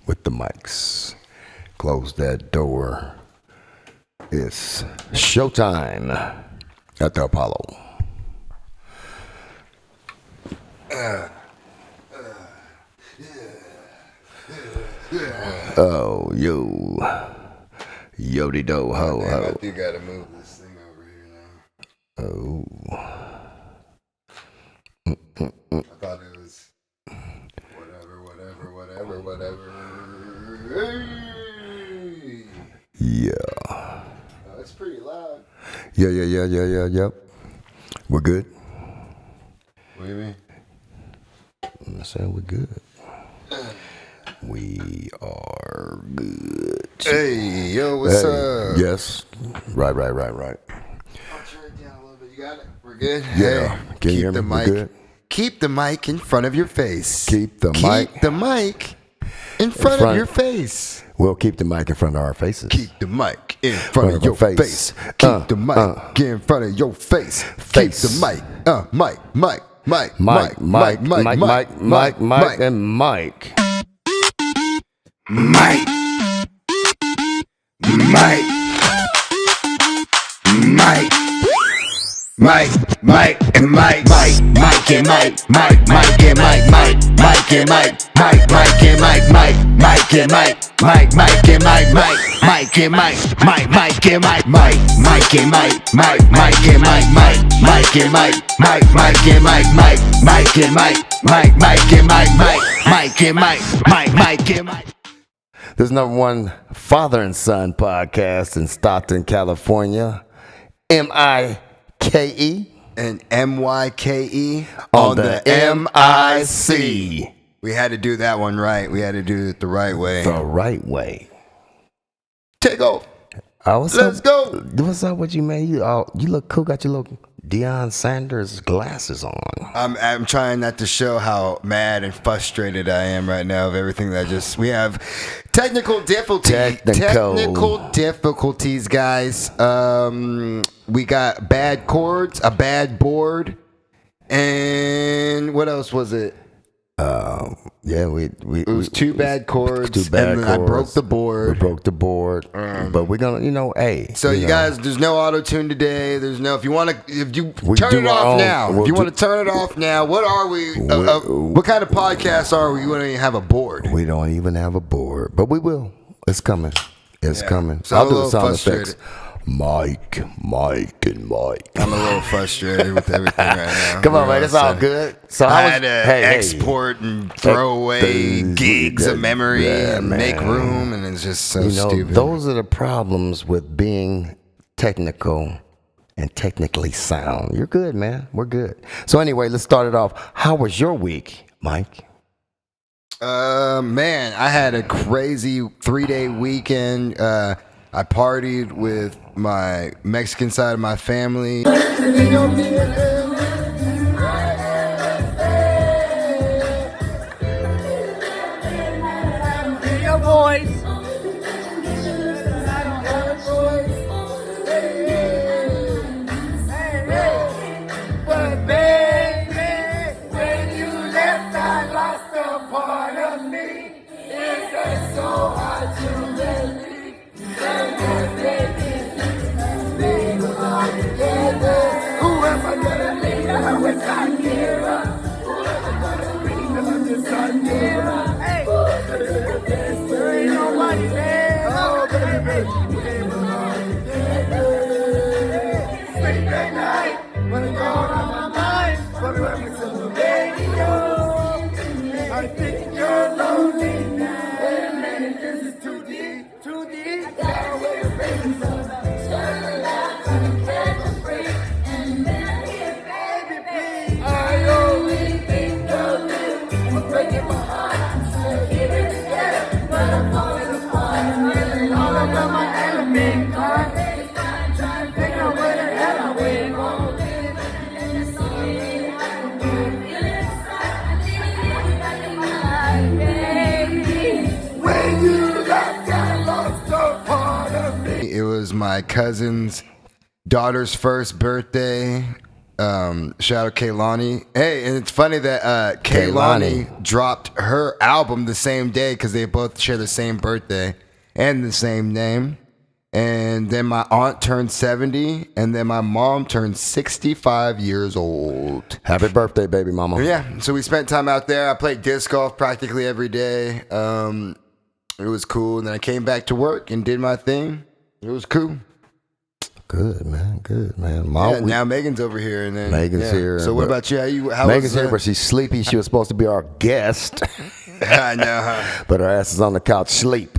with the mics. Close that door. It's showtime at the Apollo. Oh, yo. Yodi do ho ho. I do gotta move this thing over here now. Oh. I thought it was whatever. Hey. Yeah. Oh, it's pretty loud. Yep. We're good. What do you mean? I said we're good. We are good. Hey, yo, what's up? Yes. Right. I'll turn it down a little bit. You got it? We're good? Yeah. Hey, Can you hear me? We're good? Keep the mic in front of your face. Keep the mic in front of your face. We'll keep the mic in front of our faces. Keep the mic in front of your face. Keep the mic in front of your face. Keep the mic. Mike, and Myke. There's number one father and son podcast in Stockton, California. MIKE. And MYKE on the MIC. We had to do that one right. We had to do it the right way. The right way. Take off. Let's go. What's up with you, man? You look cool. Got your little Deion Sanders glasses on. I'm trying not to show how mad and frustrated I am right now of everything that we have technical difficulties, guys. We got bad chords, a bad board, and what else was it? It was two bad chords, and then I broke the board. We broke the board, but we're gonna, hey. So you guys, there's no auto tune today. There's no. If you want to turn it off now, what are we? What kind of podcast are we? We don't even have a board. We don't even have a board, but we will. It's coming. It's coming. So I'll do the sound effects. Myke. I'm a little frustrated with everything right now. Come on, man. It's all good. So I had to export and throw away gigs of memory and make room, and it's just so stupid. Those are the problems with being technical and technically sound. You're good, man. We're good. So anyway, let's start it off. How was your week, Myke? Man, I had a crazy 3-day weekend. I partied with my Mexican side of my family. Your voice. But baby, when you left, I lost a part of me. It's so hard to believe. Who am I gonna leave? I'm with Shakira. Who am I gonna leave? I'm just Shakira. Hey, there ain't nobody there. Oh, baby, we came along together. Sleep at night, when I'm going on my mind. But when we listen to the radio, I think you're lonely now. Wait a minute, this is too deep. Now wait a minute. It was my cousin's daughter's first birthday. Shout out Kaylani. Hey, and it's funny that Kaylani dropped her album the same day because they both share the same birthday and the same name. And then my aunt turned 70, and then my mom turned 65 years old. Happy birthday, baby mama. Yeah, so we spent time out there. I played disc golf practically every day. It was cool. And then I came back to work and did my thing. It was cool. Good, man. Good, man. Now Megan's over here. And then Megan's here. So what about you? How Megan's here, but she's sleepy. She was supposed to be our guest. I know, huh? But her ass is on the couch sleep.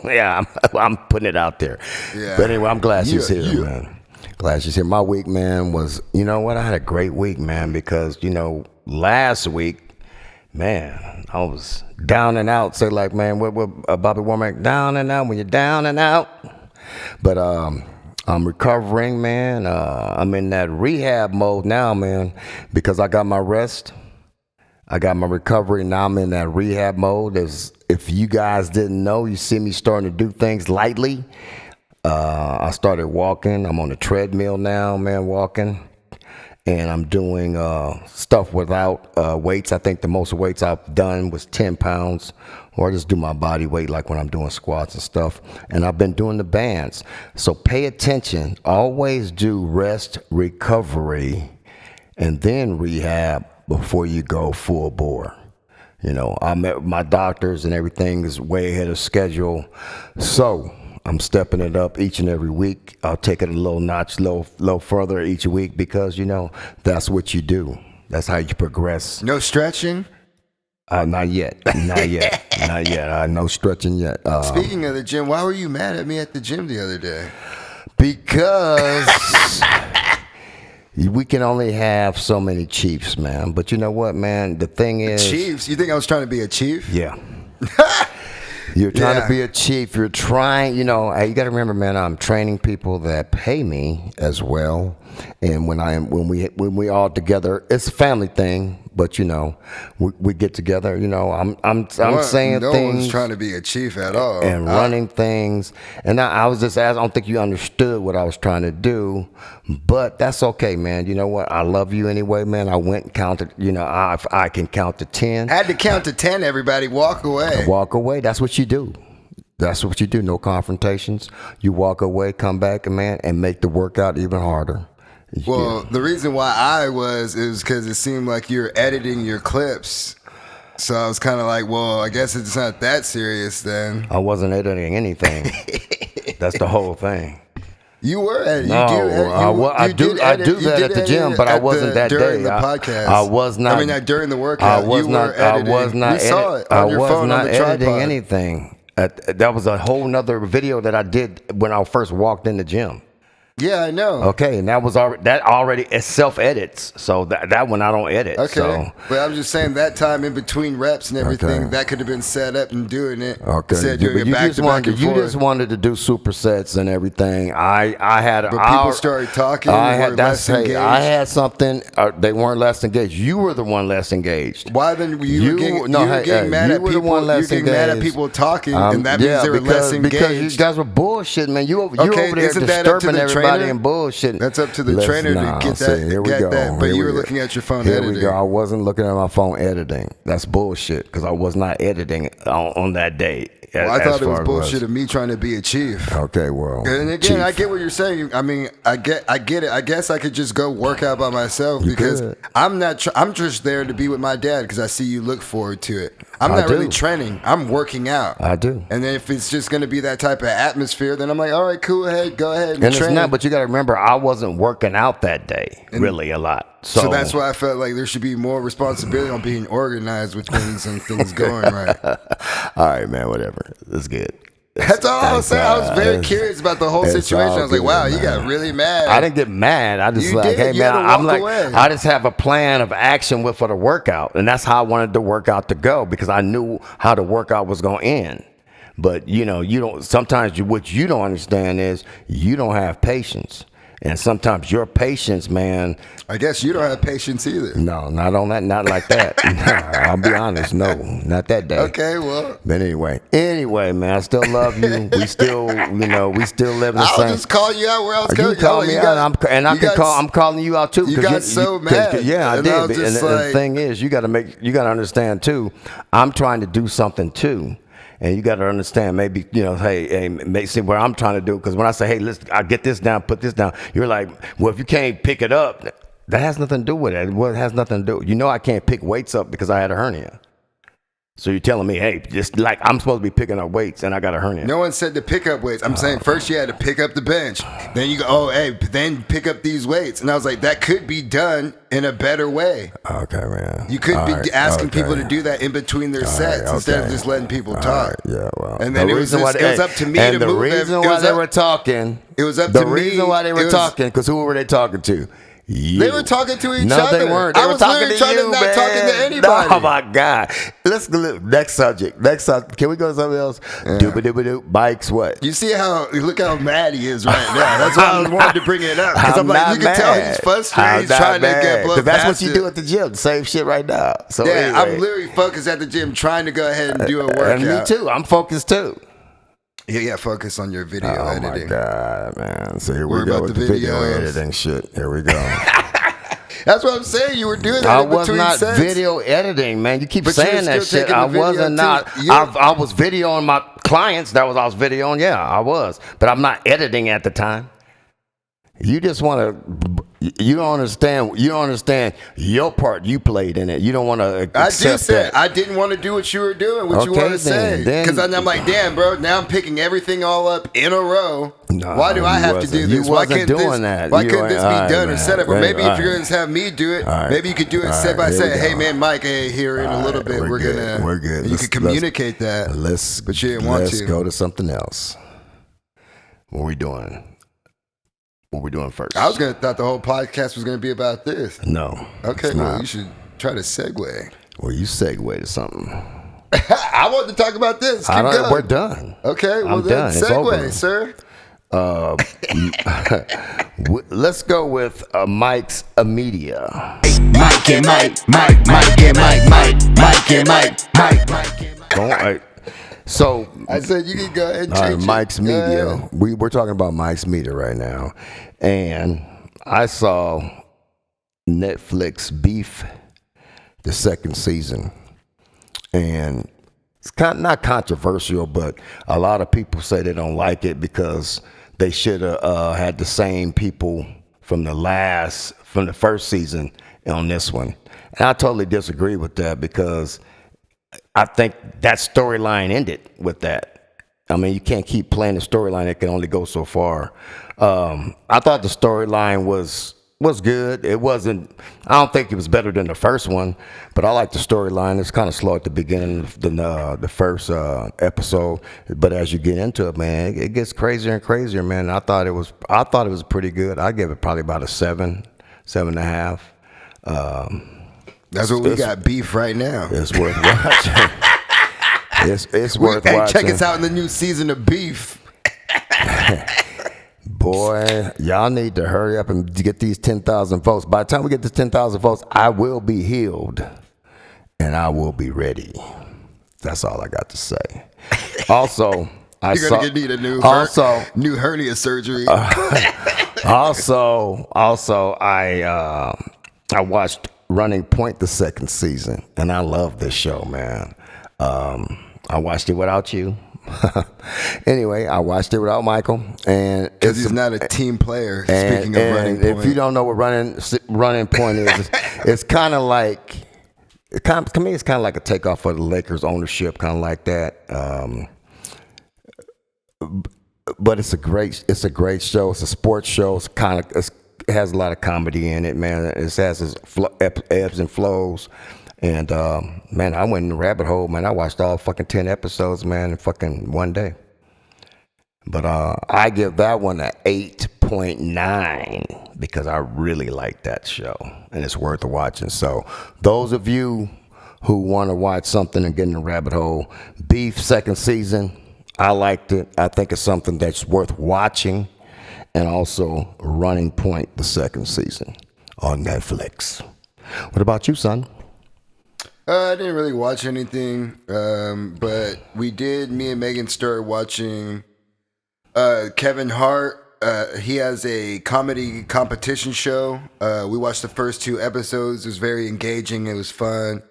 Yeah, I'm putting it out there. Yeah. But anyway, I'm glad she's here, man. Glad she's here. My week, man, was, you know what? I had a great week, man, because, last week, man, I was down and out. Say like, man, what Bobby Womack, down and out when you're down and out. But I'm recovering, man. I'm in that rehab mode now, man, because I got my rest. I got my recovery. Now I'm in that rehab mode. If you guys didn't know, you see me starting to do things lightly. I started walking. I'm on the treadmill now, man, walking. And I'm doing stuff without weights. I think the most weights I've done was 10 pounds. Or I just do my body weight like when I'm doing squats and stuff. And I've been doing the bands. So pay attention. Always do rest, recovery, and then rehab before you go full bore. I met with my doctors and everything is way ahead of schedule. So I'm stepping it up each and every week. I'll take it a little notch, little further each week because, that's what you do. That's how you progress. No stretching? Not yet. Not yet. No stretching yet. Speaking of the gym, why were you mad at me at the gym the other day? Because we can only have so many chiefs, man. But you know what, man? The thing is... Chiefs? You think I was trying to be a chief? Yeah. You're trying to be a chief. You're trying, you got to remember, man, I'm training people that pay me as well. And when we all together, it's a family thing. But we get together. I'm saying no things. No one's trying to be a chief at all. And running things. And I was just asking. I don't think you understood what I was trying to do. But that's okay, man. You know what? I love you anyway, man. I went and counted. I can count to 10. I had to count to 10. Everybody, walk away. Walk away. That's what you do. That's what you do. No confrontations. You walk away, come back, man, and make the workout even harder. Well, the reason why is because it seemed like you're editing your clips. So I was kind of like, well, I guess it's not that serious then. I wasn't editing anything. That's the whole thing. You were editing. No, I do that at the gym, but I wasn't that during day. the podcast. I was not. I mean, not during the workout. I was not. We saw it on your phone on the tripod. Editing anything. That was a whole nother video that I did when I first walked in the gym. Yeah, I know. Okay, and that already it self edits, so that one I don't edit. Okay, so. But I'm just saying that time in between reps and everything that could have been set up and doing it. Okay, instead of doing it back to back and forth. You just wanted to do supersets and everything. I had. But people started talking. I had something. They weren't less engaged. You were the one less engaged. Why then? You were getting mad at people. You were getting mad at people talking, and that means they were less engaged. Because you guys were bullshitting, man. You over there disturbing everybody. And bullshit. That's up to the trainer to get that. But you were looking at your phone editing. Here we go. I wasn't looking at my phone editing. That's bullshit because I was not editing on that day. Well, I thought it was bullshit of me trying to be a chief. Okay, well. And again, chief. I get what you're saying. I mean, I get it. I guess I could just go work out by myself because I'm not. I'm just there to be with my dad because I see you look forward to it. I'm not really training. I'm working out. I do. And then if it's just going to be that type of atmosphere, then I'm like, all right, cool, go ahead and train. It's not, but you got to remember, I wasn't working out that day really a lot. So that's why I felt like there should be more responsibility on being organized with things and things going right. All right, man, whatever. That's good. That's all I was saying. I was very curious about the whole situation. I was like, wow, you got really mad. I didn't get mad. I just hey, man, I'm like, I just have a plan of action for the workout. And that's how I wanted the workout to go because I knew how the workout was going to end. But, you don't, sometimes what you don't understand is you don't have patience. And sometimes your patience, man. I guess you don't have patience either. No, not on that, not like that. I'll be honest, no, not that day. Okay, well. But anyway, man, I still love you. We still, we still live in the same. I'll just call you out where I was You going. call me out, I'm calling you out too. You got so mad. Yeah, I and did. I was And just the thing is, you got to understand too. I'm trying to do something too. And you got to understand, maybe, hey, see where I'm trying to do. Because when I say, hey, I get this down, put this down, you're like, well, if you can't pick it up, that has nothing to do with it. Well, it has nothing to do. I can't pick weights up because I had a hernia. So you're telling me, hey, just like I'm supposed to be picking up weights and I got a hernia. No one said to pick up weights. I'm saying first you had to pick up the bench. Then you go, then pick up these weights. And I was like, that could be done in a better way. Okay, man. You could be asking people to do that in between their sets instead of just letting people talk. Yeah, well. And then it was up to me to move. And the reason why they were talking. It was up to me. The reason why they were talking, because who were they talking to? You. They were talking to each No, other. they weren't. They were talking to you, not man. talking to anybody. Oh my God! Let's go. Next subject. Can we go to something else? Yeah. Doop-a-doop-a-doop. Bikes. What? You see look how mad he is right now. That's why I wanted to bring it up. Because I'm like, you can tell he's frustrated. He's trying to get blood. That's what you do at the gym. Same shit right now. So yeah, anyway. I'm literally focused at the gym trying to go ahead and do a workout. And me too. I'm focused too. Yeah, focus on your video editing. Oh my God, man. So here Worry we go about with the the video videos. editing shit. Here we go. That's what I'm saying. You were doing that I in was between not sets. video editing, man. You keep But you were saying that still shit. taking I the video wasn't too. not. I was videoing my clients. I was videoing. Yeah, I was. But I'm not editing at the time. You just want to. You don't understand. You don't understand your part you played in it. You don't want to accept that. I didn't want to do what you were doing. What you Okay, want to say? then- Because I'm like, damn, bro. Now I'm picking everything all up in a row. No, Why do I you have to do wasn't. this? You Why wasn't can't doing this? that. Why You couldn't this be ain't- done or alright, set up? Or man. maybe if Alright. you're going to have me do it, Alright. maybe you could do it step by Alright, step. here we Hey, go. man, Mike, here in a little bit, We're good. We're good. You Let's- could communicate that. But you didn't want Let's to. go to something else. What we doing? What we doing first? I was gonna thought the whole podcast was gonna be about this. No. Okay, it's well, not. you should try to segue. Well, you segue to something. I want to talk about this. Keep going. We're done. Okay, well I'm then done. It's over. segue, sir. Let's go with Mike's media. Myke and Myke, Myke and Myke, Myke and Myke. So I said you can go ahead and change it. Mike's Go media. ahead. We're talking about Mike's media right now, and I saw Netflix Beef, the second season, and it's not controversial, but a lot of people say they don't like it because they should have had the same people from the first season on this one, and I totally disagree with that because I think that storyline ended with that. I mean, you can't keep playing the storyline. It can only go so far. I thought the storyline was good. It wasn't. I don't think it was better than the first one, but I like the storyline. It's kind of slow at the beginning of the first episode, but as you get into it, man, it gets crazier and crazier, man. I thought it was pretty good. I give it probably about a 7.5. That's what we got beef right now. It's worth watching. It's worth watching. Check us out in the new season of Beef. Boy, y'all need to hurry up and get these 10,000 votes. By the time we get to 10,000 votes, I will be healed and I will be ready. That's all I got to say. Also, You're gonna need a new hernia surgery. Also, I watched Running Point the second season, and I love this show, man. I watched it without you. Anyway, I watched it without Michael, and Because he's not a team player. Speaking of Running Point, if you don't know what running Point is, it's kind of like to me, it's kind of like a takeoff for the Lakers ownership, kind of like that. But it's a great show. It's a sports show. It has a lot of comedy in it, man. It has its ebbs and flows. And, man, I went in the rabbit hole, man. I watched all fucking 10 episodes, man, in fucking one day. But I give that one an 8.9 because I really like that show, and it's worth watching. So those of you who want to watch something and get in the rabbit hole, Beef second season, I liked it. I think it's something that's worth watching. and also Running Point, the second season on Netflix. What about you, son? I didn't really watch anything, but me and Megan started watching Kevin Hart. He has a comedy competition show. We watched the first 2 episodes. It was very engaging. It was fun.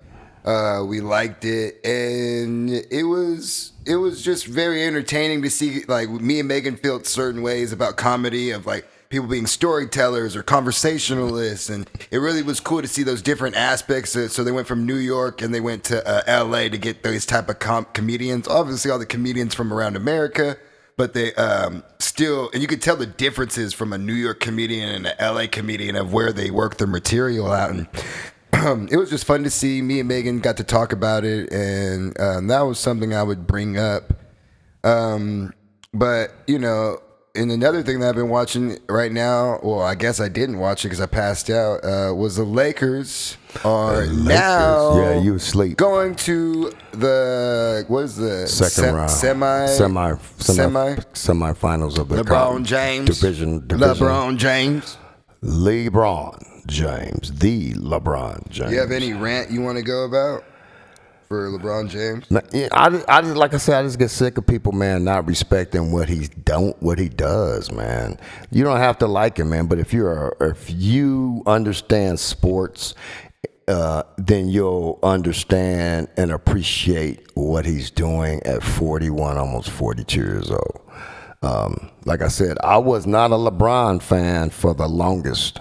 We liked it, and it was just very entertaining to see. Like, me and Megan felt certain ways about comedy, of like people being storytellers or conversationalists, and it really was cool to see those different aspects. So they went from New York and they went to L.A. to get those type of comedians. Obviously, all the comedians from around America. But they still, and you could tell the differences from a New York comedian and an LA comedian of where they work their material out. And it was just fun to see. Me and Megan got to talk about it, and that was something I would bring up. But, you know, and another thing that I've been watching right now, well, I guess I didn't watch it because I passed out, was the Lakers are now yeah, you asleep. Going to the, what is the second round semifinals of the LeBron James division. LeBron James. the LeBron James. You have any rant you want to go about for LeBron James? I just, like I said, I just get sick of people, man, not respecting what he does, man. You don't have to like him, man, but if you understand sports, then you'll understand and appreciate what he's doing at 41, almost 42 years old. Like I said, I was not a LeBron fan for the longest.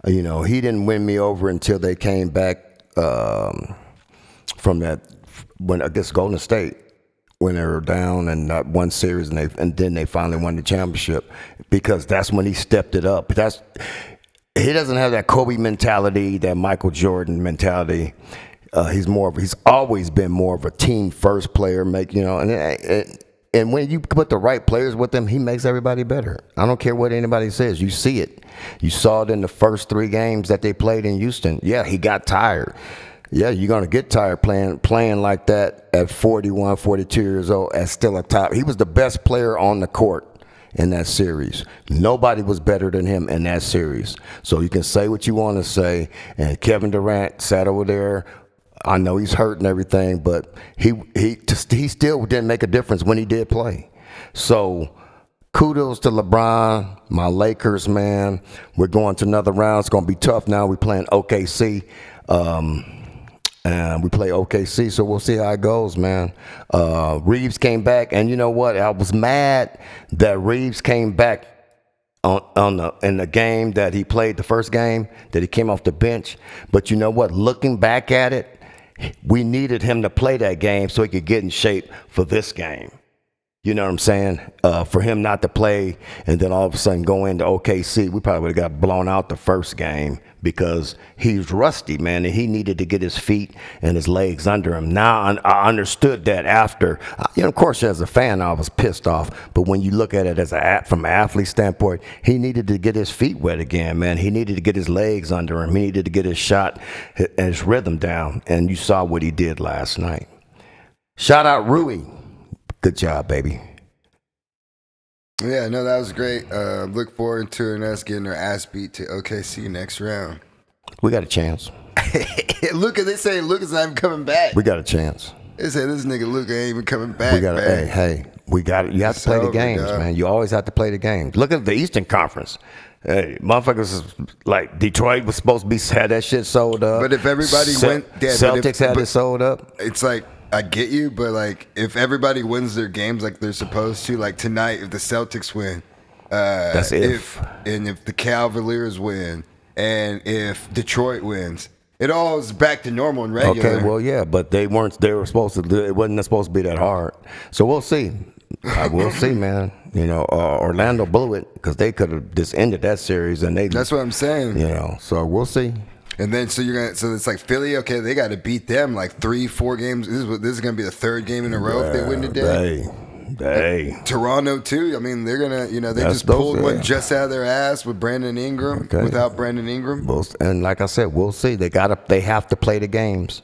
You know, he didn't win me over until they came back from that, when I guess Golden State, when they were down and not one series, and then they finally won the championship, because that's when he stepped it up. He doesn't have that Kobe mentality, that Michael Jordan mentality. He's always been more of a team first player. And when you put the right players with him, he makes everybody better. I don't care what anybody says. You see it. You saw it in the first 3 games that they played in Houston. Yeah, he got tired. Yeah, you're going to get tired playing like that at 41, 42 years old as still a top. He was the best player on the court in that series. Nobody was better than him in that series. So you can say what you want to say. And Kevin Durant sat over there. I know he's hurt and everything, but he still didn't make a difference when he did play. So kudos to LeBron, my Lakers, man. We're going to another round. It's going to be tough now. We're playing OKC. And we play OKC, so we'll see how it goes, man. Reeves came back, and you know what? I was mad that Reeves came back in the game that he played, the first game, that he came off the bench. But you know what? Looking back at it, we needed him to play that game so he could get in shape for this game. You know what I'm saying? For him not to play and then all of a sudden go into OKC, we probably would have got blown out the first game because he's rusty, man, and he needed to get his feet and his legs under him. Now I understood that after. Of course, as a fan, I was pissed off. But when you look at it from an athlete standpoint, he needed to get his feet wet again, man. He needed to get his legs under him. He needed to get his shot and his rhythm down. And you saw what he did last night. Shout out Rui. Good job, baby. Yeah, no, that was great. Look forward to us getting our ass beat to OKC next round. We got a chance. They say Luka's not even coming back. We got a chance. They say this nigga Luka ain't even coming back. You got it. You have to play the games, man. You always have to play the games. Look at the Eastern Conference. Hey, motherfuckers like Detroit was supposed to had that shit sold up. But if everybody Celtics had it sold up. It's like, I get you, but like if everybody wins their games like they're supposed to, like tonight, if the Celtics win, that's if the Cavaliers win, and if Detroit wins, it all is back to normal and regular. Okay, well, yeah, but they weren't. They were supposed to. It wasn't supposed to be that hard. So we'll see. We'll see, man. Orlando blew it because they could have just ended that series, and that's what I'm saying. So we'll see. And then so it's like Philly. Okay, they got to beat them like 3-4 games. This is going to be the 3rd game in a row if they win today. Toronto too. I mean, they're gonna. They just pulled one just out of their ass with Brandon Ingram. Okay. Without Brandon Ingram. And like I said, we'll see. They have to play the games.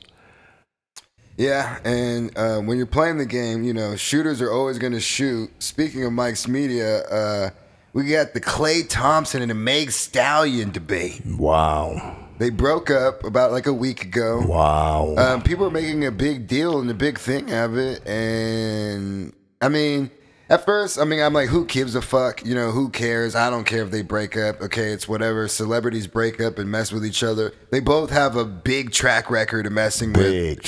Yeah, and when you're playing the game, shooters are always going to shoot. Speaking of Mike's Media, We got the Klay Thompson and the Meg Stallion debate. Wow. They broke up about like a week ago. Wow. People are making a big deal and a big thing of it. And I mean, at first, I'm like, who gives a fuck? You know, who cares? I don't care if they break up. Okay, it's whatever. Celebrities break up and mess with each other. They both have a big track record of messing with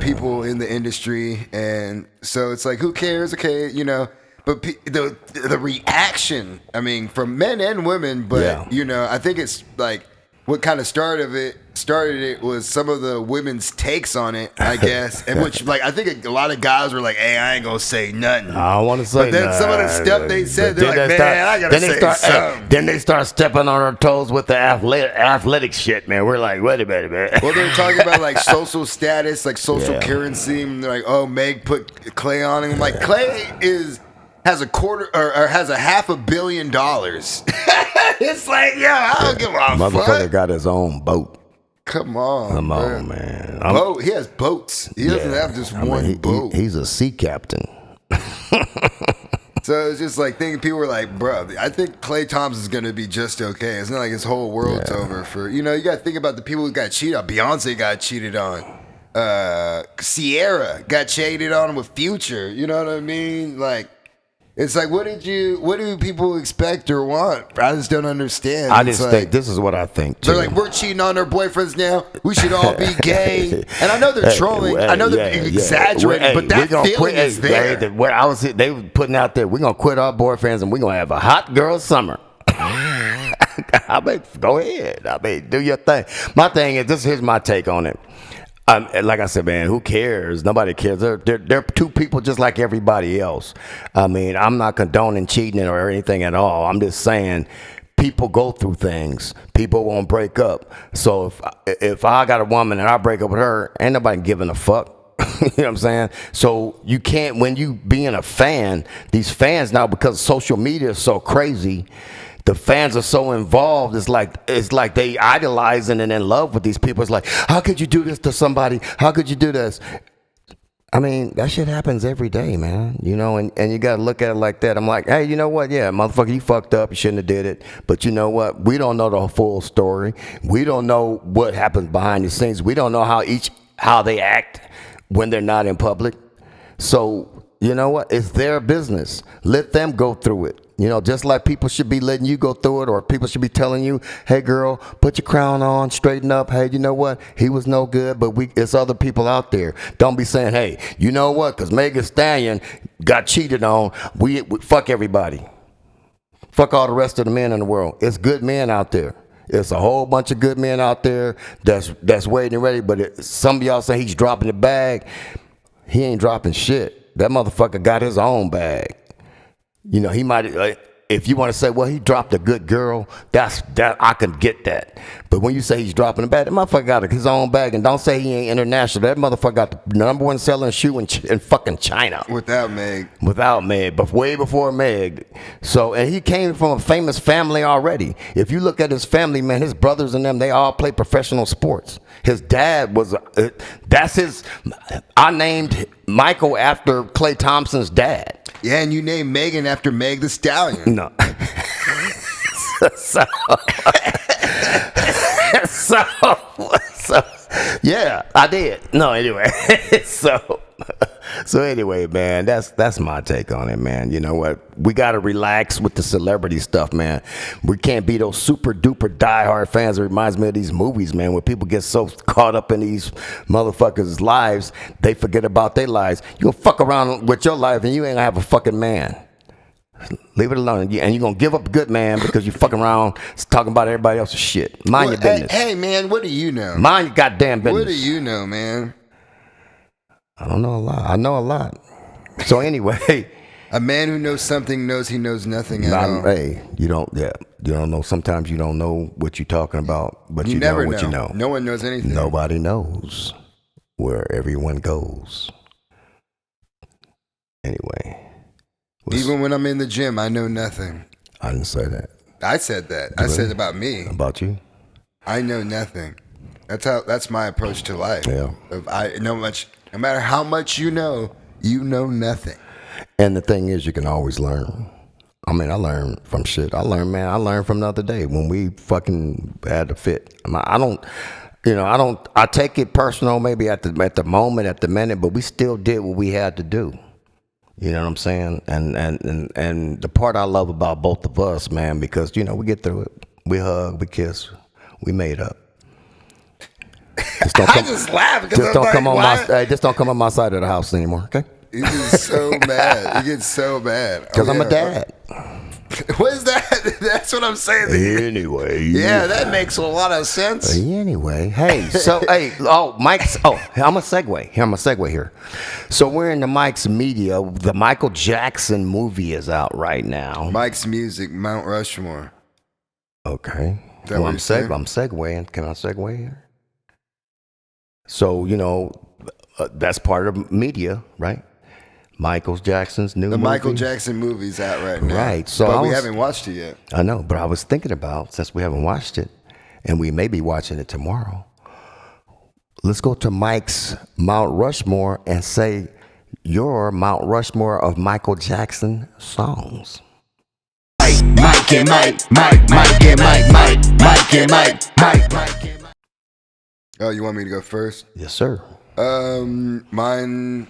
people in the industry. And so it's like, who cares? Okay, you know. But the reaction, I mean, from men and women, but, you know, I think it's like, what kind of started it was some of the women's takes on it, I guess, and which, like, I think a lot of guys were like, "Hey, I ain't gonna say nothing." I don't want to say. But then some of the stuff they said, they're like, "Man, I gotta say something." Then they start stepping on our toes with the athletic shit, man. We're like, wait a minute, man. Well, they're talking about like social status, like social currency, and they're like, "Oh, Meg put Klay on," and I'm like, Klay has a quarter or has a $500 million. It's like, I don't give a fuck. Motherfucker got his own boat. Come on, man. He has boats. He doesn't have just one boat. He's a sea captain. So it's just like people were like, bro, I think Klay Thompson's gonna be just okay. It's not like his whole world's over for you got to think about the people who got cheated on. Beyonce got cheated on. Sierra got cheated on with Future. You know what I mean? Like, it's like, what do people expect or want? I just don't understand. I just think this is what I think too. They're like, we're cheating on our boyfriends now. We should all be gay. And I know they're trolling. I know they're exaggerating, but that feeling is there. They were putting out there, we're going to quit our boyfriends and we're going to have a hot girl summer. I mean, go ahead. I mean, do your thing. My thing is, here's my take on it. Like I said, man, who cares? Nobody cares. They're two people just like everybody else. I mean, I'm not condoning cheating or anything at all. I'm just saying people go through things. People won't break up. So if I got a woman and I break up with her, ain't nobody giving a fuck. You know what I'm saying? So you can't, when you being a fan, these fans now, because social media is so crazy, the fans are so involved. It's like they idolizing and in love with these people. It's like, how could you do this to somebody? How could you do this? I mean, that shit happens every day, man. You know, and you got to look at it like that. I'm like, hey, you know what? Yeah, motherfucker, you fucked up. You shouldn't have did it. But you know what? We don't know the full story. We don't know what happens behind the scenes. We don't know how they act when they're not in public. So, you know what? It's their business. Let them go through it. You know, just like people should be letting you go through it, or people should be telling you, hey, girl, put your crown on, straighten up. Hey, you know what? He was no good, but it's other people out there. Don't be saying, hey, you know what? Because Meg Stallion got cheated on. We fuck everybody. Fuck all the rest of the men in the world. It's good men out there. It's a whole bunch of good men out there that's waiting and ready. But some of y'all say he's dropping the bag. He ain't dropping shit. That motherfucker got his own bag. You know, he might, if you want to say, well, he dropped a good girl, that I can get that. But when you say he's dropping a bag, that motherfucker got his own bag. And don't say he ain't international. That motherfucker got the number one selling shoe in fucking China. Without Meg. But way before Meg. So, and he came from a famous family already. If you look at his family, man, his brothers and them, they all play professional sports. His dad was, I named Michael after Klay Thompson's dad. Yeah, and you named Megan after Meg the Stallion. No. so, yeah, I did. No, anyway. So anyway, man, that's my take on it, man. You know what? We got to relax with the celebrity stuff, man. We can't be those super duper diehard fans. It reminds me of these movies, man, where people get so caught up in these motherfuckers' lives, they forget about their lives. You gonna fuck around with your life and you ain't gonna have a fucking man. Leave it alone. And you're going to give up a good man because you fucking around talking about everybody else's shit. Mind your business. Hey, man, what do you know? Mind your goddamn business. What do you know, man? I don't know a lot. I know a lot. So anyway. A man who knows something knows he knows nothing at all. Hey, you don't know. Sometimes you don't know what you're talking about, but you never know what you know. No one knows anything. Nobody knows where everyone goes. Anyway. Even when I'm in the gym, I know nothing. I didn't say that. I said that. Really? I said about me. About you? I know nothing. That's my approach to life. Yeah. No matter how much you know nothing. And the thing is, you can always learn. I mean, I learned from shit. I learned from the other day when we fucking had a fit. I don't, I take it personal maybe at the moment, at the minute, but we still did what we had to do. You know what I'm saying? And the part I love about both of us, man, because, we get through it. We hug, we kiss, we made up. I just laugh because just don't come on just don't come on my side of the house anymore, okay? He gets so mad. He gets so mad. Because I'm a dad. What is that? That's what I'm saying. Anyway. Yeah, that makes a lot of sense. Anyway. Hey, so, Mike's, I'm a segue. I'm a segue here. So we're in the Mike's media. The Michael Jackson movie is out right now. Mike's music, Mount Rushmore. Okay. Is that what I'm you're saying? I'm segueing. Can I segue here? So, that's part of media, right? Michael Jackson's new movie. The Michael Jackson movie's out right now. Right. So but we haven't watched it yet. I know, but I was thinking about, since we haven't watched it, and we may be watching it tomorrow, let's go to Mike's Mount Rushmore and say your Mount Rushmore of Michael Jackson songs. Mike and Mike, Mike and Mike, Mike and Mike. Oh, you want me to go first? Yes, sir. Mine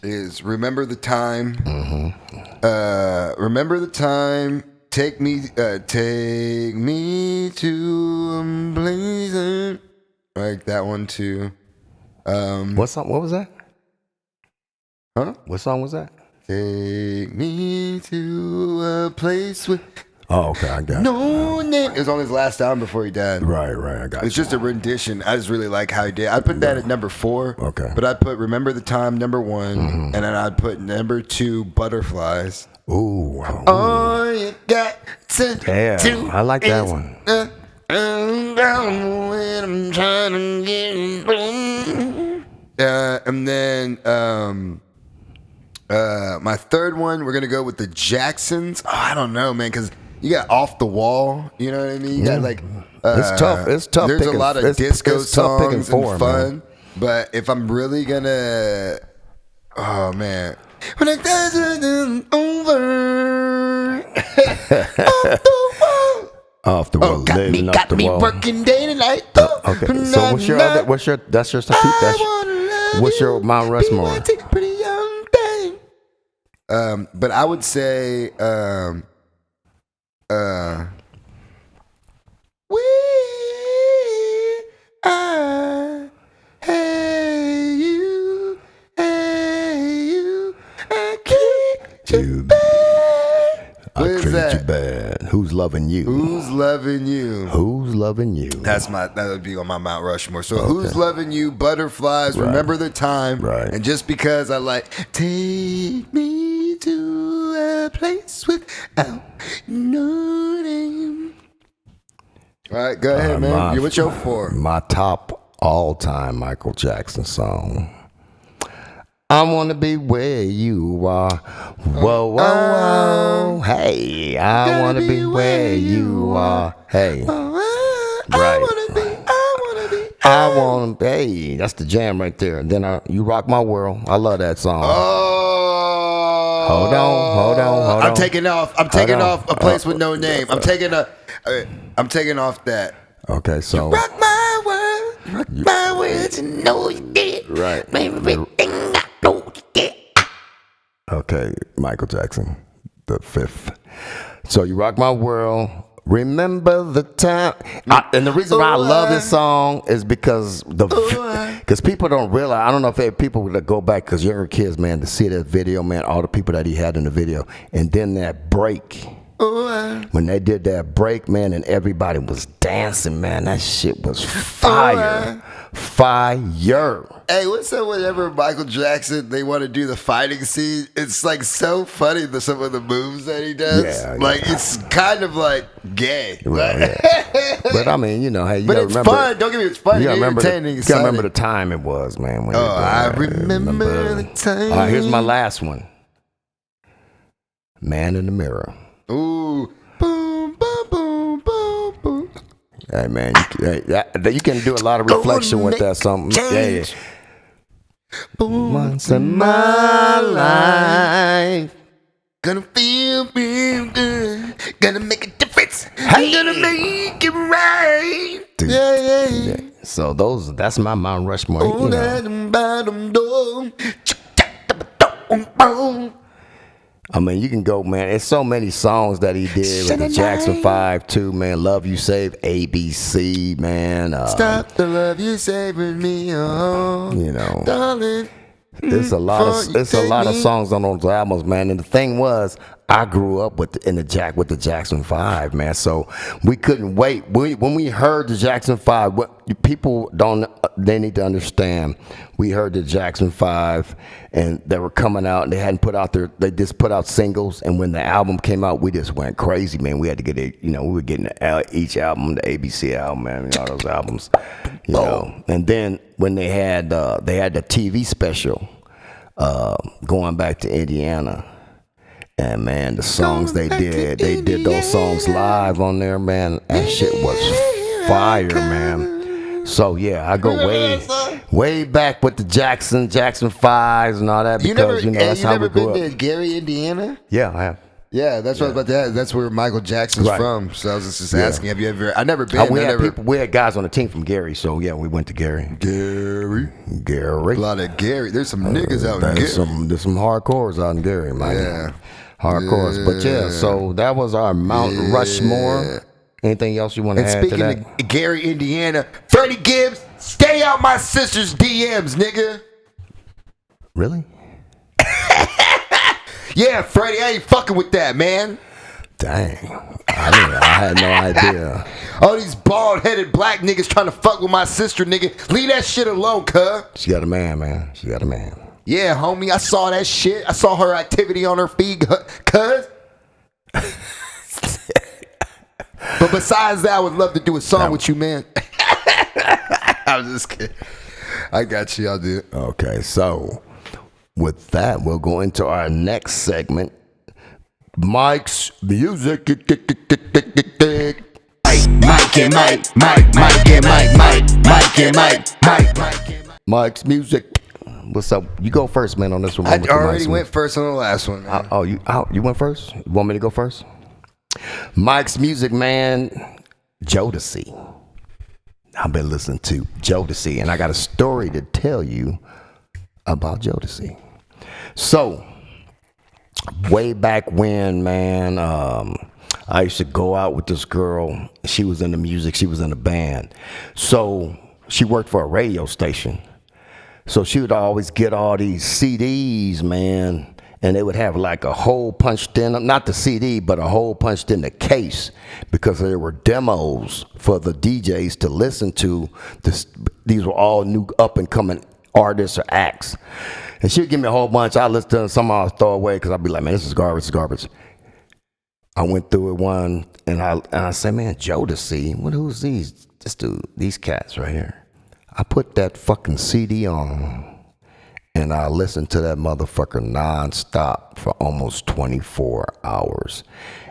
is Remember the Time. Mm-hmm. Remember the Time. Take me to a place. Like that one too. What song? What was that? Huh? What song was that? Take me to a place with Oh, okay, I got it. no name. It was on his last album before he died. Right, I got it. It's just a rendition. I just really like how he did. I'd put that at number 4. Okay. But I'd put Remember the Time number 1, and then I'd put number 2 Butterflies. Ooh. All you got to Yeah, do I like that is, one. I'm trying to get and then my third one, we're gonna go with the Jacksons. Oh, I don't know, man, because you got Off the Wall. You know what I mean? You got like It's tough. It's tough. There's a lot of disco songs and fun. Man. But if I'm really gonna, oh man, when it doesn't over, Off the wall, got living off the me wall. working day and night. Okay, so what's your that's your what's your Mount Rushmore? Pretty young thing. But I would say, we are, hey you, I treat you bad. I What is treat that? you bad. Who's loving you? Who's loving you? Who's loving you? That would be on my Mount Rushmore. So Who's Loving You, Butterflies, Right. Remember the Time. Right. And just because I like, take me to a place without no name. All right, go ahead, man. What's your 4? My top all-time Michael Jackson song. I want to be where you are. Whoa, whoa, whoa. Hey, I want to be where you are. Hey. Right. I want to be. Hey, that's the jam right there. And then You Rock My World. I love that song. Oh. Hold on. I'm taking off A Place with No Name. I'm taking off that. Okay, so. Rock my world. Rock my world. You know you did. Right. Everything I know you did. Okay, Michael Jackson, the 5th. So You Rock My World. Remember the time. And the reason why I love this song is because people don't realize. I don't know if people that go back, because younger kids, man, to see that video, man, all the people that he had in the video, and then that break. When they did that break, man, and everybody was dancing, man, that shit was fire. Fire. Hey, what's up whenever Michael Jackson, they want to do the fighting scene? It's like so funny, some of the moves that he does. Yeah, like, it's kind of like gay. Well, yeah. But I mean, hey, you but gotta it's remember. fun. Don't get me, it's funny. You gotta Entertaining. you gotta remember the time it was, man. When I remember the time. All right, here's my last one. Man in the Mirror. Ooh. Boom, boom, boom, boom, boom. Hey, man, you can do a lot of reflection with that song. Yeah. Boom. Once in my life, Gonna feel real good. Gonna make a difference. Hey. Gonna make it right. Dude, Yeah. So that's my Mount Rushmore. You know. I mean, you can go, man. It's so many songs that he did with the Jackson 5 too, man. Love You Save, ABC, man. Stop the love you saving me, oh, you know, darling. It's a lot of songs on those albums, man. And the thing was, I grew up with the Jackson 5, man. So we couldn't wait. When we heard the Jackson 5, people they need to understand. We heard the Jackson 5, and they were coming out, and they just put out singles. And when the album came out, we just went crazy, man. We had to get it, we were getting each album, the ABC album, man, all those albums, And then when they had the TV special, going back to Indiana. And man, the songs they did those songs live on there, man. That shit was fire, man. So yeah, I go way back with the Jackson 5s and all that because that's how we grew up. You never been to Gary, Indiana? Yeah, I have. Yeah, that's what I was about to ask. That's where Michael Jackson's from. So I was just asking, have you ever? I've never been. We had guys on the team from Gary, so yeah, we went to Gary. Gary. A lot of Gary. There's some niggas out in Gary. There's some hardcores out in Gary, man. Yeah. Hardcores. But yeah, so that was our Mount Rushmore. Anything else you want to add to that? And speaking of Gary, Indiana, Freddie Gibbs, stay out my sister's DMs, nigga. Really? Yeah, Freddie, I ain't fucking with that, man. Dang. I had no idea. All these bald-headed black niggas trying to fuck with my sister, nigga. Leave that shit alone, cuz. She got a man. She got a man. Yeah, homie, I saw that shit. I saw her activity on her feed, cuz. But besides that, I would love to do a song with you, man. I was just kidding. I got you, I'll do it. Okay, so with that, we'll go into our next segment. Mike's music. Mike's music. What's up? You go first, man, on this one. I already went first on the last one, man. You went first? You want me to go first? Mike's music, man. Jodeci. I've been listening to Jodeci, and I got a story to tell you about Jodeci. So, way back when, man, I used to go out with this girl. She was into music. She was in a band. So, she worked for a radio station. So, she would always get all these CDs, man, and they would have like a hole punched in, not the CD, but a hole punched in the case because there were demos for the DJs to listen to. These were all new up-and-coming artists or acts. And she would give me a whole bunch. I'd listen to them, some I'd throw away because I'd be like, man, this is garbage. I went through it one, and I said, man, Jodeci, who's these? This dude, these cats right here. I put that fucking CD on, and I listened to that motherfucker nonstop for almost 24 hours.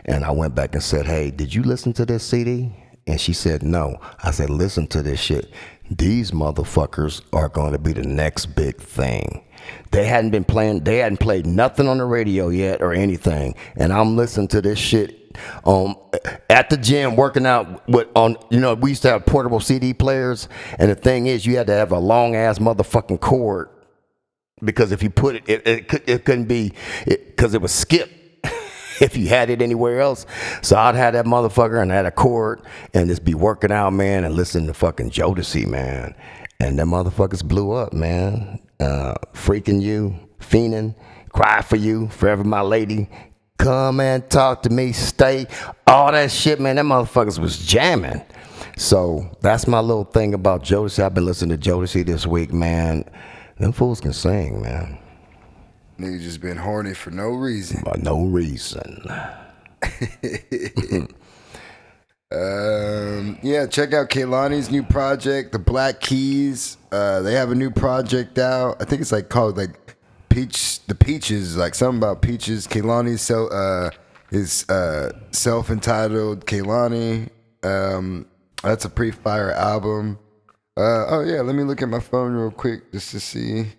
And I went back and said, hey, did you listen to this CD? And she said, no. I said, listen to this shit. These motherfuckers are going to be the next big thing. They hadn't played nothing on the radio yet or anything. And I'm listening to this shit at the gym working out we used to have portable CD players. And the thing is, you had to have a long ass motherfucking cord because if you put it couldn't be, because it was skipped if you had it anywhere else. So I'd have that motherfucker and I had a cord and just be working out, man, and listening to fucking Jodeci, man. And them motherfuckers blew up, man. Freaking You, Fiending, Cry For You, Forever My Lady, Come and Talk to Me, Stay, all that shit, man. That motherfuckers was jamming. So that's my little thing about Jodeci. I've been listening to Jodeci this week, man. Them fools can sing, man. Niggas just been horny for no reason. For no reason. Yeah, check out Kehlani's new project, The Black Keys. They have a new project out. I think it's called The Peaches, like something about peaches. Kehlani is self-entitled Kehlani. That's a pretty fire album. Let me look at my phone real quick just to see.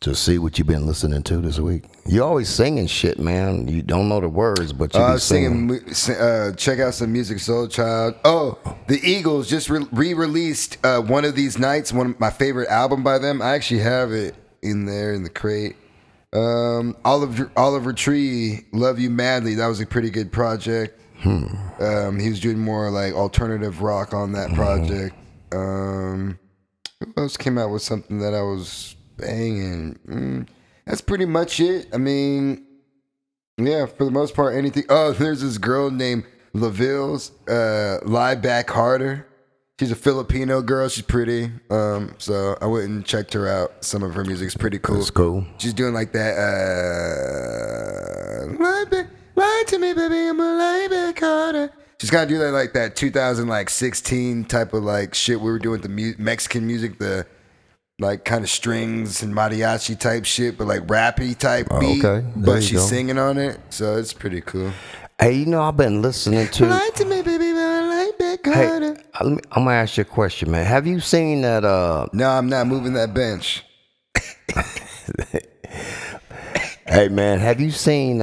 to see what you've been listening to this week. You always singing shit, man. You don't know the words, but you be singing. Check out some music, Soul Child. Oh, the Eagles just re-released One of These Nights, my favorite album by them. I actually have it in there in the crate. Oliver Tree, Love You Madly. That was a pretty good project. He was doing more like alternative rock on that project. Who else came out with something that I was banging? That's pretty much it. I mean, yeah, for the most part, anything. Oh, there's this girl named LaVille's, Lie Back Harder. She's a Filipino girl. She's pretty. So I went and checked her out. Some of her music's pretty cool. That's cool. She's doing like that. Lie to me, baby. I'm a lie back harder. She's gotta do that like that 2016 type of like shit we were doing with the Mexican music, the like kind of strings and mariachi type shit, but like rappy type beat. Okay, but she's singing on it, so it's pretty cool. Hey, you know, I've been listening to. Lie to me, baby, but I like back harder. Hey, I'm gonna ask you a question, man. Have you seen that? No, I'm not moving that bench. Hey, man, have you seen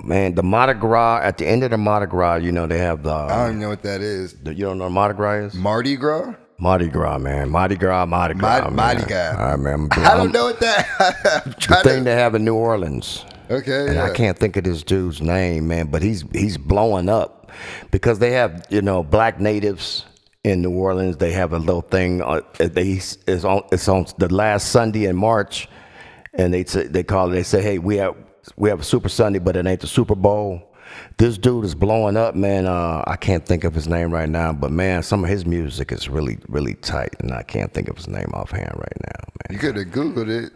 man, the Mardi Gras, at the end of the Mardi Gras, you know, they have the. I don't even know what that is. You don't know what Mardi Gras is? Mardi Gras? Mardi Gras, man. Mardi Gras. Mardi Gras. All right, man. I don't know what that. The thing they have in New Orleans. Okay. And I can't think of this dude's name, man, but he's blowing up because they have, you know, black natives in New Orleans. They have a little thing. It's on the last Sunday in March, and they say, hey, we have a Super Sunday, but it ain't the Super Bowl. This dude is blowing up, man. I can't think of his name right now, but man, some of his music is really, really tight, and I can't think of his name offhand right now, man. You could have Googled it.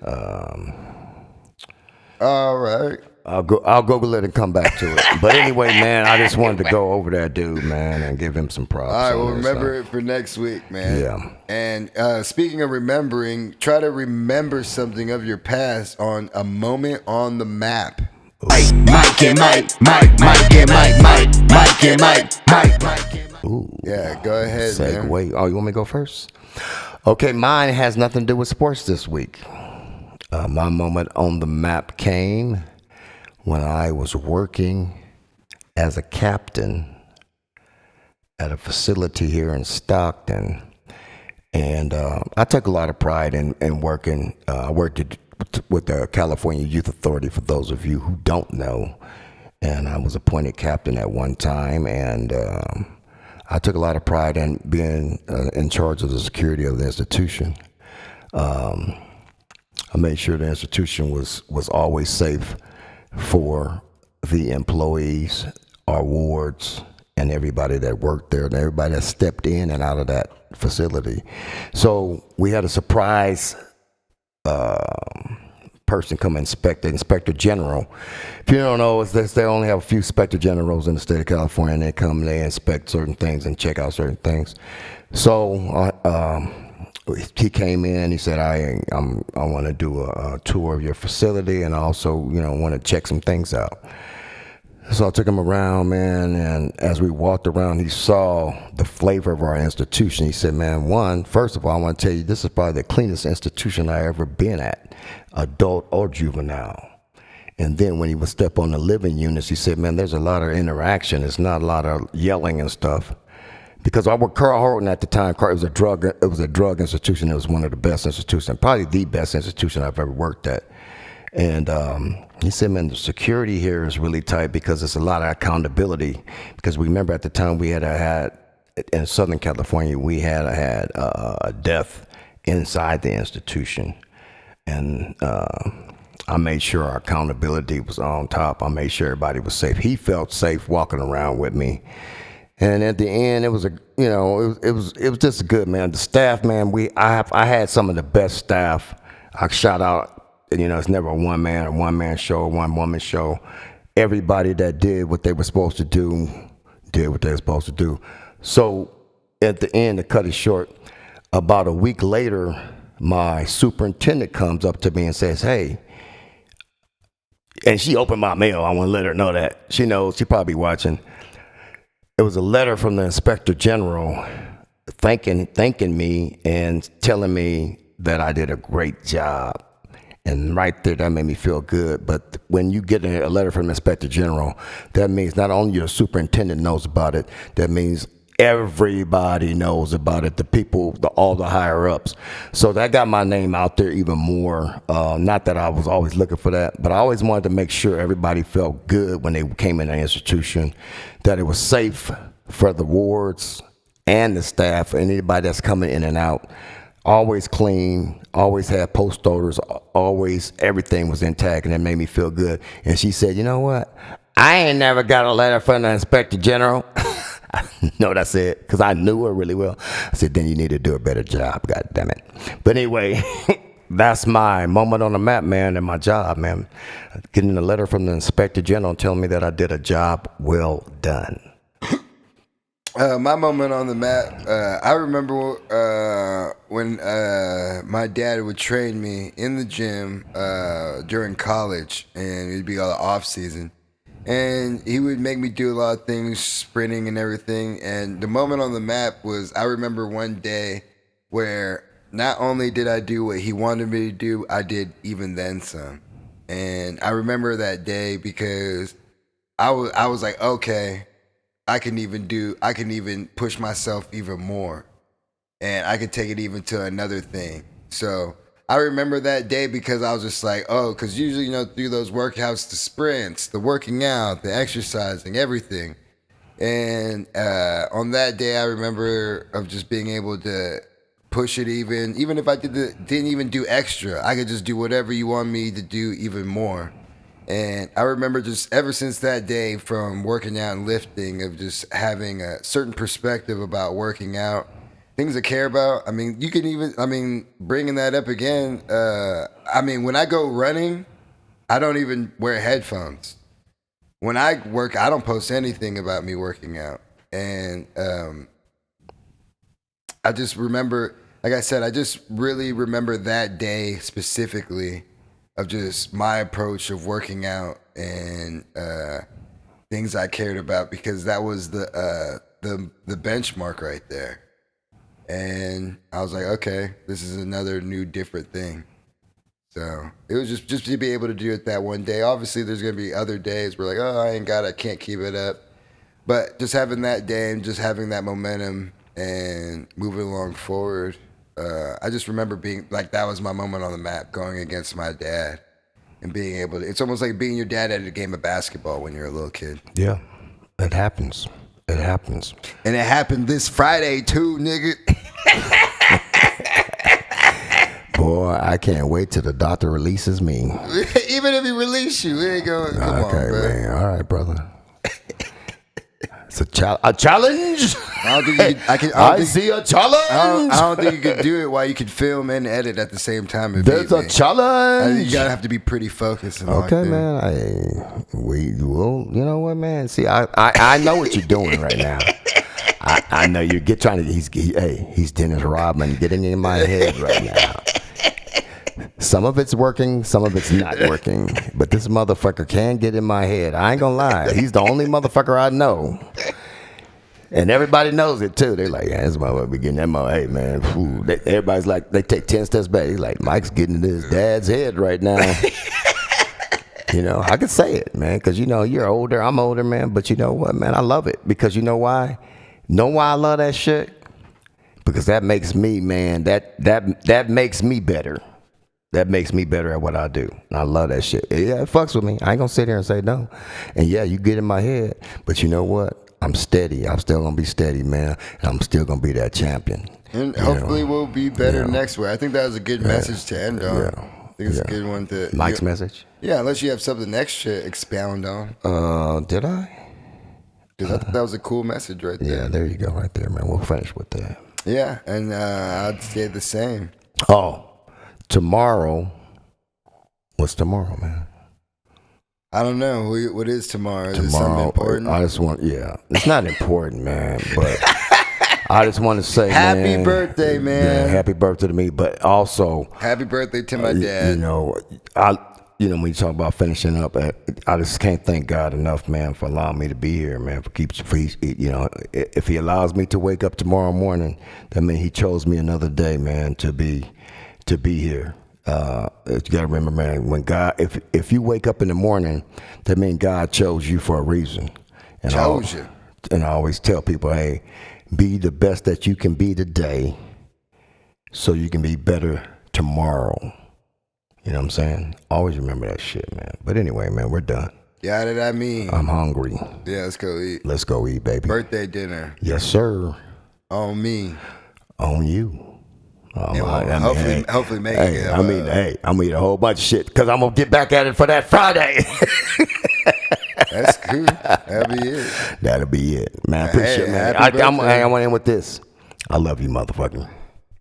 All right. I'll Google it and come back to it. But anyway, man, I just wanted to go over that dude, man, and give him some props. All right, well, remember it for next week, man. Yeah. And speaking of remembering, try to remember something of your past on a moment on the map. Myke and Myke, Myke and Myke, Myke and Myke. Ooh. Yeah, go ahead, man. Segue. Oh, you want me to go first? Okay, mine has nothing to do with sports this week. My moment on the map came when I was working as a captain at a facility here in Stockton. And I took a lot of pride in working. I worked with the California Youth Authority, for those of you who don't know. And I was appointed captain at one time. And I took a lot of pride in being in charge of the security of the institution. I made sure the institution was always safe for the employees, our wards, and everybody that worked there, and everybody that stepped in and out of that facility. So we had a surprise person come inspect, the inspector general. If you don't know, they only have a few inspector generals in the state of California, and they come, they inspect certain things and check out certain things. So he came in. He said, "I want to do a tour of your facility, and also, want to check some things out." So I took him around, man, and as we walked around, he saw the flavor of our institution. He said, "Man, first of all, I want to tell you, this is probably the cleanest institution I ever been at, adult or juvenile." And then when he would step on the living units, he said, "Man, there's a lot of interaction. It's not a lot of yelling and stuff." Because I worked Carl Horton at the time. It was a drug institution. It was one of the best institutions, probably the best institution I've ever worked at. And he said, "Man, the security here is really tight because it's a lot of accountability." Because remember, at the time we had in Southern California, we had a death inside the institution, and I made sure our accountability was on top. I made sure everybody was safe. He felt safe walking around with me. And at the end, it was it was just good, man. The staff, man, I had some of the best staff. I shout out, it's never a one man show, a one woman show. Everybody that did what they were supposed to do, did what they were supposed to do. So at the end, to cut it short, about a week later, my superintendent comes up to me and says, "Hey," and she opened my mail. I want to let her know that. She knows, she probably watching. It was a letter from the inspector general thanking me and telling me that I did a great job. And right there, that made me feel good. But when you get a letter from the Inspector General, that means not only your superintendent knows about it, that means everybody knows about it, the people, all the higher ups. So that got my name out there even more. Not that I was always looking for that, but I always wanted to make sure everybody felt good when they came in the institution, that it was safe for the wards and the staff and anybody that's coming in and out. Always clean, always had post orders, always everything was intact, and it made me feel good. And she said, you know what? I ain't never got a letter from the Inspector General. I know what I said, because I knew her really well. I said, then you need to do a better job, God damn it. But anyway, that's my moment on the map, man, and my job, man. Getting a letter from the Inspector General telling me that I did a job well done. My moment on the map, I remember when my dad would train me in the gym during college, and it'd be all the off season. And he would make me do a lot of things, sprinting and everything. And the moment on the map was, I remember one day where not only did I do what he wanted me to do, I did even then some. And I remember that day because I was like, okay, I can even push myself even more, and I could take it even to another thing. So I remember that day because I was just like, oh, because usually, through those workouts, the sprints, the working out, the exercising, everything. And on that day, I remember of just being able to push it even if I didn't even do extra, I could just do whatever you want me to do even more. And I remember just ever since that day, from working out and lifting, of just having a certain perspective about working out, things I care about. I mean, you can even, bringing that up again, when I go running, I don't even wear headphones. When I work, I don't post anything about me working out. And I just remember, like I said, I just really remember that day specifically of just my approach of working out and things I cared about, because that was the benchmark right there. And I was like, okay, this is another new different thing. So it was just to be able to do it that one day. Obviously, there's going to be other days where like, oh, I can't keep it up. But just having that day and just having that momentum and moving along forward, I just remember being like, that was my moment on the map, going against my dad and being able to, it's almost like being your dad at a game of basketball when you're a little kid. Yeah, it happens. It happens. And it happened this Friday too, nigga. Boy, I can't wait till the doctor releases me. Even if he release you, we ain't going, come on, okay, bro. Man. All right, brother. It's a challenge. I don't think I see a challenge. I don't think you could do it while you could film and edit at the same time. There's a challenge. I think you gotta have to be pretty focused. And okay, man. We will. You know what, man? See, I know what you're doing right now. I know you're trying to. He's Dennis Rodman getting in my head right now. Some of it's working, some of it's not working. But this motherfucker can get in my head. I ain't gonna lie. He's the only motherfucker I know. And everybody knows it too. They're like, yeah, this motherfucker be getting that motherfucker. Hey, man. Everybody's like, they take 10 steps back. He's like, Mike's getting into his dad's head right now. I can say it, man, because, you're older. I'm older, man. But you know what, man? I love it. Because you know why? Know why I love that shit? Because that makes me, man, that makes me better. That makes me better at what I do. And I love that shit. Yeah, it fucks with me. I ain't gonna sit here and say no. And yeah, you get in my head, but you know what? I'm steady. I'm still gonna be steady, man. And I'm still gonna be that champion. And hopefully we'll be better next week. I think that was a good message to end on. Yeah. I think it's a good one to... Mike's message? Yeah, unless you have something extra to expound on. Did I? Because I thought that was a cool message right there. Yeah, there you go right there, man. We'll finish with that. Yeah, and I'd say the same. Oh. Tomorrow, what's tomorrow, man? I don't know. What is tomorrow? Is it tomorrow, something important? I just want, it's not important, man, but I just want to say, happy birthday, man. Yeah, happy birthday to me, but also happy birthday to my dad. When you talk about finishing up, I just can't thank God enough, man, for allowing me to be here, man. If He allows me to wake up tomorrow morning, that means He chose me another day, man, to to be here. You gotta remember, man, when God, if you wake up in the morning, that means God chose you for a reason. And Chose you. And I always tell people, hey, be the best that you can be today so you can be better tomorrow. You know what I'm saying? Always remember that shit, man. But anyway, man, we're done. Yeah, what did I mean? I'm hungry. Yeah, let's go eat. Let's go eat, baby. Birthday dinner. Yes, sir. On me. On you. Yeah, well, hopefully make it. I'm gonna eat a whole bunch of shit because I'm gonna get back at it for that Friday. That's cool. That'll be it. That'll be it, man. Appreciate it, man. I want to end with this. I love you, motherfucker.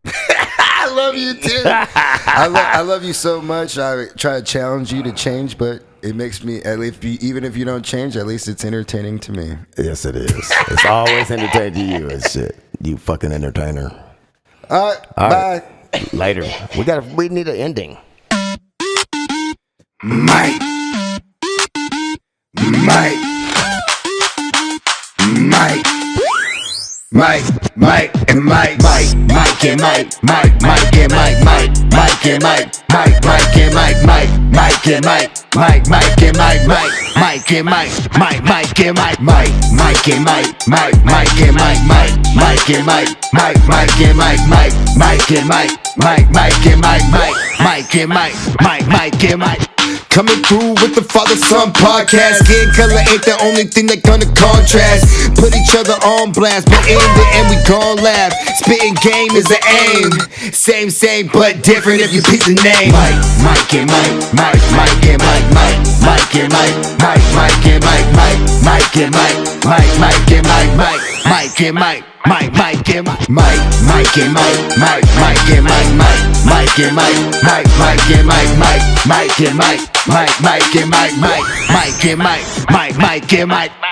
I love you too. I love you so much. I try to challenge you to change, but it makes me, at least, even if you don't change, at least it's entertaining to me. Yes, it is. It's always entertaining to you and shit. You fucking entertainer. All right, bye. Later. We need an ending. Myke. and Myke. Myke and Myke. Myke and Myke. Myke and Myke. Myke and Myke. Myke and Myke. Myke and Myke. Myke and Myke. Myke and Myke. Myke and Myke. Myke and Myke. Myke and Myke. Myke and Myke. Myke and Myke. Myke and Myke. Myke and Myke. Myke and Myke. Coming through with the father-son podcast. Skin color ain't the only thing that gonna contrast. Put each other on blast, but in the end we gon' laugh. Spitting game is the aim. Same, but different if you pick the name. Myke and Myke. Myke and Myke. Myke and Myke. Myke and Myke. Myke and Myke. Myke and Myke. Myke and Myke. Myke and Myke. Myke and Myke. Myke and Myke. Myke and Myke. Myke and Myke. Myke and Myke. Myke and Myke. Myke and Myke. Myke and Myke.